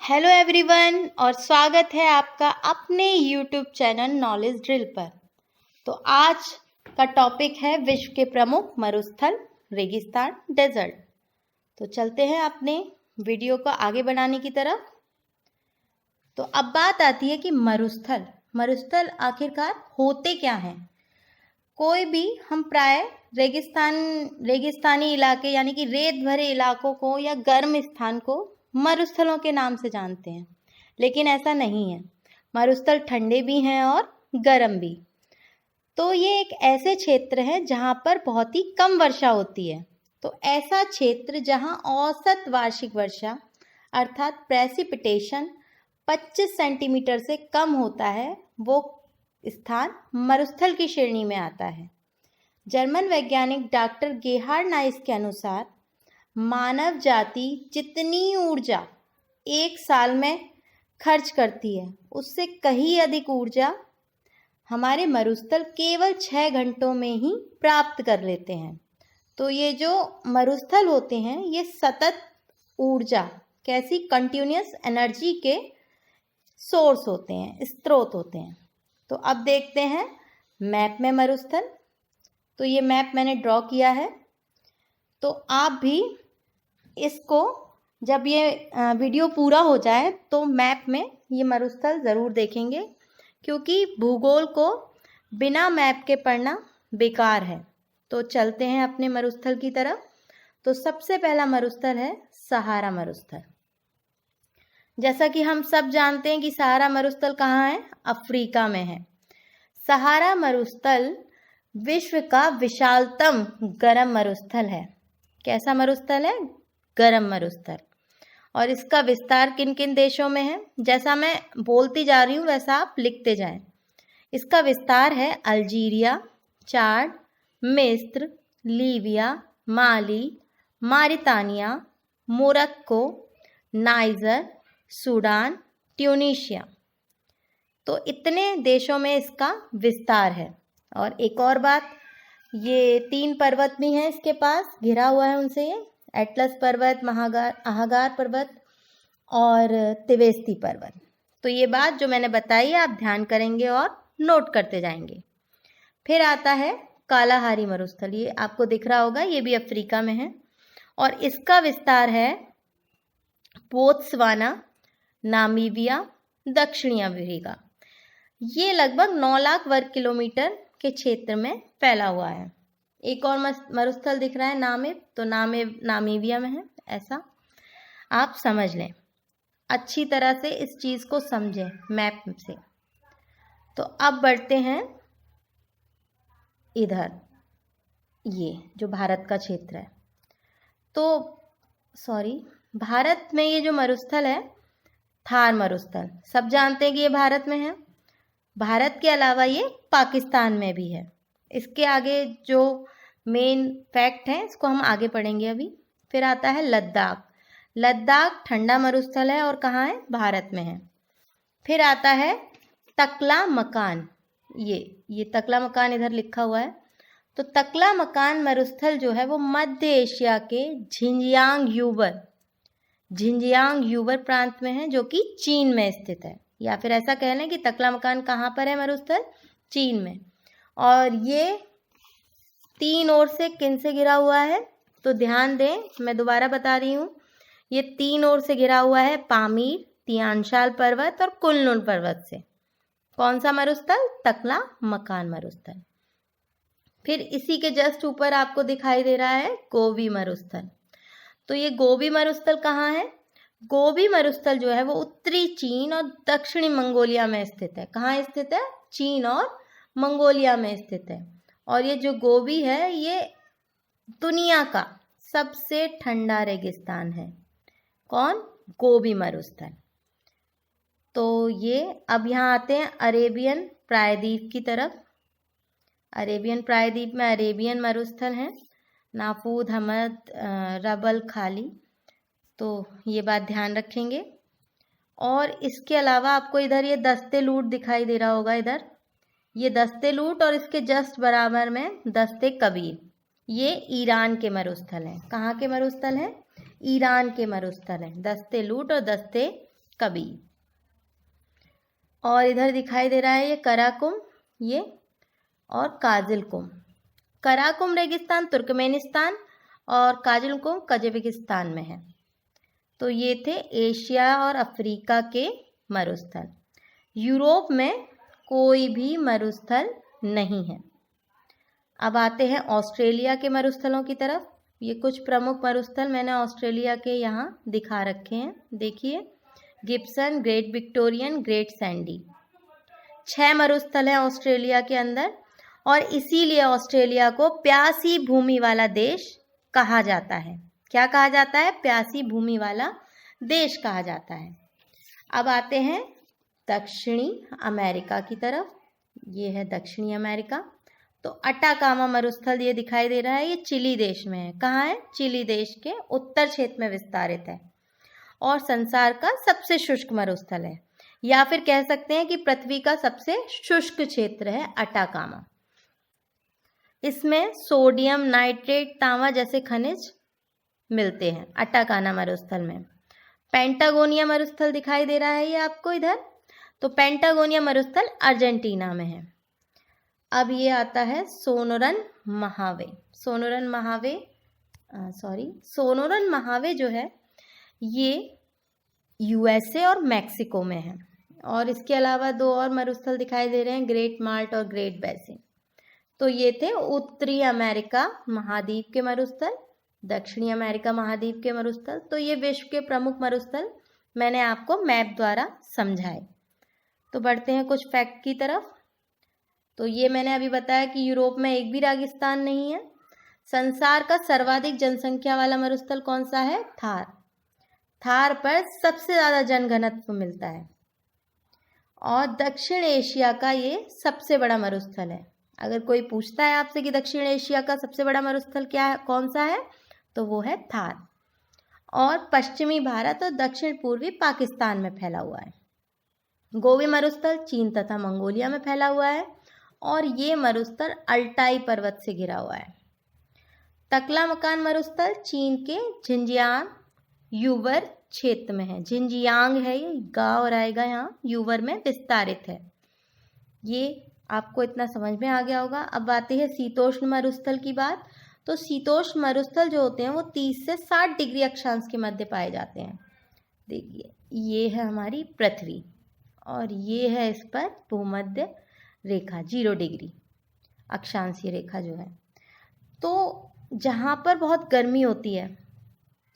Hello everyone और स्वागत है आपका अपने यूट्यूब चैनल नॉलेज ड्रिल पर। तो आज का टॉपिक है विश्व के प्रमुख मरुस्थल रेगिस्तान डेजर्ट। तो चलते हैं अपने वीडियो को आगे बढ़ाने की तरफ। तो अब बात आती है कि मरुस्थल आखिरकार होते क्या हैं। कोई भी हम प्राय रेगिस्तानी इलाके यानी कि रेत भरे इलाकों को या गर्म स्थान को मरुस्थलों के नाम से जानते हैं, लेकिन ऐसा नहीं है। मरुस्थल ठंडे भी हैं और गर्म भी। तो ये एक ऐसे क्षेत्र हैं जहाँ पर बहुत ही कम वर्षा होती है। तो ऐसा क्षेत्र जहाँ औसत वार्षिक वर्षा अर्थात प्रेसिपिटेशन 25 सेंटीमीटर से कम होता है, वो स्थान मरुस्थल की श्रेणी में आता है। जर्मन वैज्ञानिक डॉक्टर गेहार्ड नाइस के अनुसार मानव जाति जितनी ऊर्जा एक साल में खर्च करती है, उससे कहीं अधिक ऊर्जा हमारे मरुस्थल केवल 6 घंटों में ही प्राप्त कर लेते हैं। तो ये जो मरुस्थल होते हैं ये सतत ऊर्जा कैसी कंटिन्यूअस एनर्जी के सोर्स होते हैं, स्रोत होते हैं। तो अब देखते हैं मैप में मरुस्थल। तो ये मैप मैंने ड्रॉ किया है। तो आप भी इसको जब ये वीडियो पूरा हो जाए तो मैप में ये मरुस्थल ज़रूर देखेंगे, क्योंकि भूगोल को बिना मैप के पढ़ना बेकार है। तो चलते हैं अपने मरुस्थल की तरफ। तो सबसे पहला मरुस्थल है सहारा मरुस्थल। जैसा कि हम सब जानते हैं कि सहारा मरुस्थल कहाँ है, अफ्रीका में है। सहारा मरुस्थल विश्व का विशालतम गर्म मरुस्थल है। कैसा मरुस्थल है? गर्म मरुस्थल। और इसका विस्तार किन किन देशों में है, जैसा मैं बोलती जा रही हूँ वैसा आप लिखते जाएं। इसका विस्तार है अल्जीरिया, चाड, मिस्र, लीबिया, माली, मारितानिया, मोरक्को, नाइजर, सूडान, ट्यूनीशिया। तो इतने देशों में इसका विस्तार है। और एक और बात, ये 3 पर्वत भी हैं इसके पास, घिरा हुआ है उनसे, ये एटलस पर्वत, अहागार पर्वत और तिवेस्ती पर्वत। तो ये बात जो मैंने बताई आप ध्यान करेंगे और नोट करते जाएंगे। फिर आता है कालाहारी मरुस्थल। ये आपको दिख रहा होगा, ये भी अफ्रीका में है और इसका विस्तार है बोत्सवाना, नामीबिया, दक्षिणी अफ्रीका। ये लगभग 9 लाख वर्ग किलोमीटर के क्षेत्र में फैला हुआ है। एक और मरुस्थल दिख रहा है नामेब, तो नामीबिया में है। ऐसा आप समझ लें, अच्छी तरह से इस चीज़ को समझें मैप से। तो अब बढ़ते हैं इधर, ये जो भारत का क्षेत्र है। तो भारत में ये जो मरुस्थल है थार मरुस्थल, सब जानते हैं कि ये भारत में है। भारत के अलावा ये पाकिस्तान में भी है। इसके आगे जो मेन फैक्ट है इसको हम आगे पढ़ेंगे अभी। फिर आता है लद्दाख ठंडा मरुस्थल है और कहाँ है? भारत में है। फिर आता है तकला मकान। ये तकला मकान इधर लिखा हुआ है। तो तकला मकान मरुस्थल जो है वो मध्य एशिया के झिंजियांग यूबर प्रांत में है, जो कि चीन में स्थित है। या फिर ऐसा कह लें कि तकला मकान कहाँ पर है मरुस्थल? चीन में। और ये 3 ओर से किन से घिरा हुआ है? तो ध्यान दें, मैं दोबारा बता रही हूँ, ये 3 ओर से घिरा हुआ है पामीर, तियानशाल पर्वत और कुनलुन पर्वत से। कौन सा मरुस्थल? तकला मकान मरुस्थल। फिर इसी के जस्ट ऊपर आपको दिखाई दे रहा है गोबी मरुस्थल। तो ये गोबी मरुस्थल कहाँ है? गोबी मरुस्थल जो है वो उत्तरी चीन और दक्षिणी मंगोलिया में स्थित है। कहाँ स्थित है? चीन और मंगोलिया में स्थित है। और ये जो गोबी है ये दुनिया का सबसे ठंडा रेगिस्तान है। कौन? गोबी मरुस्थल। तो ये अब यहाँ आते हैं अरेबियन प्रायद्वीप की तरफ। अरेबियन प्रायद्वीप में अरेबियन मरुस्थल हैं, नाफूद, हमद, रबल खाली। तो ये बात ध्यान रखेंगे। और इसके अलावा आपको इधर ये दस्ते लूट दिखाई दे रहा होगा, इधर ये दस्ते लूट और इसके जस्ट बराबर में दस्ते कबीर। ये ईरान के मरुस्थल हैं। कहाँ के मरुस्थल हैं? ईरान के मरुस्थल हैं, दस्ते लूट और दस्ते कबीर। और इधर दिखाई दे रहा है ये कराकुम, ये और काजिलकुम। कराकुम रेगिस्तान तुर्कमेनिस्तान और काजिलकुम कजाकिस्तान में है। तो ये थे एशिया और अफ्रीका के मरुस्थल। यूरोप में कोई भी मरुस्थल नहीं है। अब आते हैं ऑस्ट्रेलिया के मरुस्थलों की तरफ। ये कुछ प्रमुख मरुस्थल मैंने ऑस्ट्रेलिया के यहाँ दिखा रखे हैं, देखिए। Gibson, great Victorian, great Sandy, 6 मरुस्थल हैं ऑस्ट्रेलिया के अंदर। और इसीलिए ऑस्ट्रेलिया को प्यासी भूमि वाला देश कहा जाता है। क्या कहा जाता है? प्यासी भूमि वाला देश कहा जाता है। अब आते हैं दक्षिणी अमेरिका की तरफ। ये है दक्षिणी अमेरिका। तो अटाकामा मरुस्थल ये दिखाई दे रहा है, ये चिली देश में है। कहाँ है? चिली देश के उत्तर क्षेत्र में विस्तारित है और संसार का सबसे शुष्क मरुस्थल है, या फिर कह सकते हैं कि पृथ्वी का सबसे शुष्क क्षेत्र है अटाकामा। इसमें सोडियम नाइट्रेट, तांबा जैसे खनिज मिलते हैं अटाकामा मरुस्थल में। पेंटागोनिया मरुस्थल दिखाई दे रहा है ये आपको इधर। तो पेंटागोनिया मरुस्थल अर्जेंटीना में है। अब ये आता है सोनोरन महावे। सोनोरन महावे जो है ये यूएसए और मैक्सिको में है। और इसके अलावा 2 और मरुस्थल दिखाई दे रहे हैं, ग्रेट माल्ट और ग्रेट बेसिन। तो ये थे उत्तरी अमेरिका महाद्वीप के मरुस्थल, दक्षिणी अमेरिका महाद्वीप के मरुस्थल। तो ये विश्व के प्रमुख मरुस्थल मैंने आपको मैप द्वारा समझाए। तो बढ़ते हैं कुछ फैक्ट की तरफ। तो ये मैंने अभी बताया कि यूरोप में एक भी रेगिस्तान नहीं है। संसार का सर्वाधिक जनसंख्या वाला मरुस्थल कौन सा है? थार। थार पर सबसे ज़्यादा जनघनत्व मिलता है। और दक्षिण एशिया का ये सबसे बड़ा मरुस्थल है। अगर कोई पूछता है आपसे कि दक्षिण एशिया का सबसे बड़ा मरुस्थल क्या है, कौन सा है, तो वो है थार। और पश्चिमी भारत और दक्षिण पूर्वी पाकिस्तान में फैला हुआ है। गोबी मरुस्थल चीन तथा मंगोलिया में फैला हुआ है और ये मरुस्थल अल्टाई पर्वत से घिरा हुआ है। तकलामकान मरुस्थल चीन के झिंजियांग यूवर क्षेत्र में है। झिंजियांग है ये गांव रहेगा यहाँ, यूवर में विस्तारित है। ये आपको इतना समझ में आ गया होगा। अब आती है शीतोष्ण मरुस्थल की बात। तो शीतोष्ण मरुस्थल जो होते हैं वो 30 से 60 डिग्री अक्षांश के मध्य पाए जाते हैं। देखिए ये है हमारी पृथ्वी और ये है इस पर भूमध्य रेखा 0 डिग्री अक्षांशीय रेखा जो है। तो जहाँ पर बहुत गर्मी होती है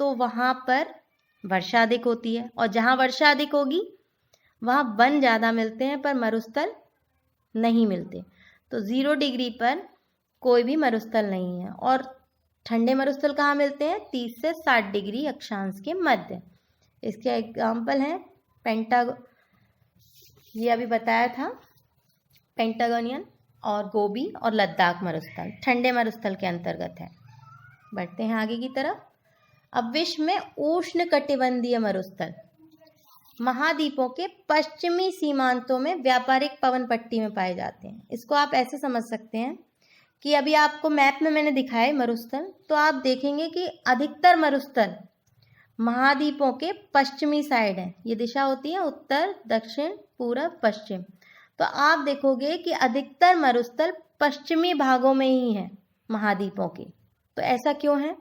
तो वहाँ पर वर्षा अधिक होती है, और जहाँ वर्षा अधिक होगी वहाँ वन ज़्यादा मिलते हैं पर मरुस्थल नहीं मिलते। तो 0 डिग्री पर कोई भी मरुस्थल नहीं है। और ठंडे मरुस्थल कहाँ मिलते हैं? 30 से 60 डिग्री अक्षांश के मध्य। इसके एग्जाम्पल हैं ये अभी बताया था, पेंटागोनियन और गोबी और लद्दाख मरुस्थल ठंडे मरुस्थल के अंतर्गत है। बढ़ते हैं आगे की तरफ। अब विश्व में उष्ण कटिबंधीय मरुस्थल महाद्वीपों के पश्चिमी सीमांतों में व्यापारिक पवन पट्टी में पाए जाते हैं। इसको आप ऐसे समझ सकते हैं कि अभी आपको मैप में मैंने दिखाए मरुस्थल, तो आप देखेंगे कि अधिकतर मरुस्थल महाद्वीपों के पश्चिमी साइड है। ये दिशा होती है उत्तर, दक्षिण, पूरब, पश्चिम। तो आप देखोगे कि अधिकतर मरुस्थल पश्चिमी भागों में ही है महाद्वीपों के। तो ऐसा क्यों है?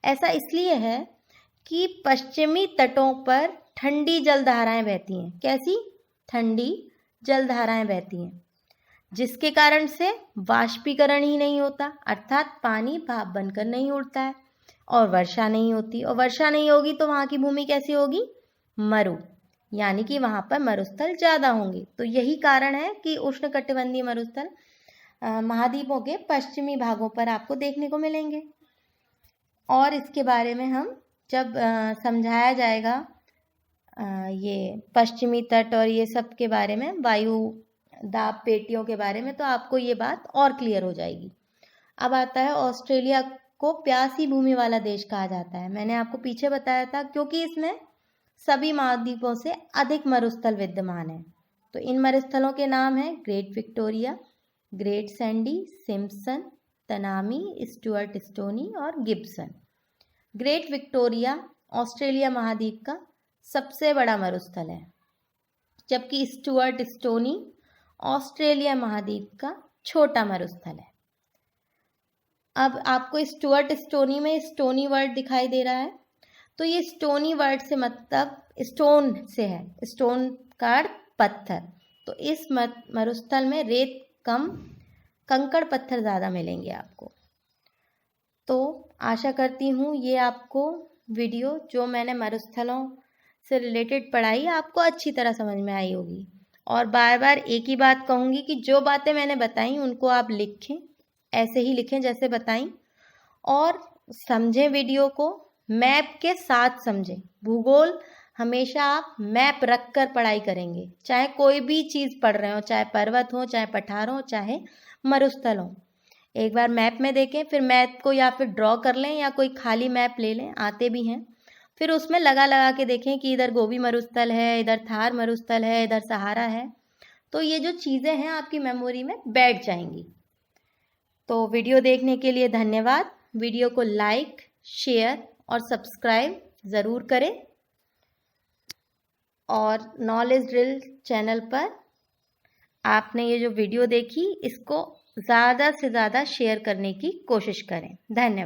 ऐसा इसलिए है कि पश्चिमी तटों पर ठंडी जलधाराएं बहती हैं। कैसी? ठंडी जलधाराएं बहती हैं, जिसके कारण से वाष्पीकरण ही नहीं होता, अर्थात पानी भाप बनकर नहीं उड़ता है, और वर्षा नहीं होती। और वर्षा नहीं होगी तो वहाँ की भूमि कैसी होगी? मरु, यानी कि वहाँ पर मरुस्थल ज़्यादा होंगे। तो यही कारण है कि उष्णकटिबंधीय मरुस्थल महाद्वीपों के पश्चिमी भागों पर आपको देखने को मिलेंगे। और इसके बारे में हम जब समझाया जाएगा ये पश्चिमी तट और ये सब के बारे में, वायु दाब पेटियों के बारे में, तो आपको ये बात और क्लियर हो जाएगी। अब आता है ऑस्ट्रेलिया को प्यासी भूमि वाला देश कहा जाता है। मैंने आपको पीछे बताया था क्योंकि इसमें सभी महाद्वीपों से अधिक मरुस्थल विद्यमान है। तो इन मरुस्थलों के नाम हैं great Victoria, great Sandy, Simpson, Tanami, Stuart stony और गिब्सन। ग्रेट विक्टोरिया ऑस्ट्रेलिया महाद्वीप का सबसे बड़ा मरुस्थल है, जबकि स्टुअर्ट स्टोनी ऑस्ट्रेलिया महाद्वीप का छोटा मरुस्थल है। अब आपको स्टुअर्ट स्टोनी में स्टोनी वर्ड दिखाई दे रहा है, तो ये स्टोनी वर्ड से मतलब स्टोन से है, स्टोन का अर्थ पत्थर। तो इस मरुस्थल में रेत कम, कंकड़ पत्थर ज़्यादा मिलेंगे आपको। तो आशा करती हूँ ये आपको वीडियो जो मैंने मरुस्थलों से रिलेटेड पढ़ाई आपको अच्छी तरह समझ में आई होगी। और बार बार एक ही बात कहूँगी कि जो बातें मैंने बताई उनको आप लिखें, ऐसे ही लिखें जैसे बताई, और समझें वीडियो को, मैप के साथ समझें। भूगोल हमेशा आप मैप रख कर पढ़ाई करेंगे, चाहे कोई भी चीज़ पढ़ रहे हो, चाहे पर्वत हो, चाहे पठार हो, चाहे मरुस्थल हो। एक बार मैप में देखें, फिर मैप को या फिर ड्रॉ कर लें या कोई खाली मैप ले लें, आते भी हैं, फिर उसमें लगा लगा के देखें कि इधर गोबी मरुस्थल है, इधर थार मरुस्थल है, इधर सहारा है। तो ये जो चीज़ें हैं आपकी मेमोरी में बैठ जाएंगी। तो वीडियो देखने के लिए धन्यवाद। वीडियो को लाइक, शेयर और सब्सक्राइब ज़रूर करें। और नॉलेज ड्रिल चैनल पर आपने ये जो वीडियो देखी, इसको ज़्यादा से ज़्यादा शेयर करने की कोशिश करें। धन्यवाद।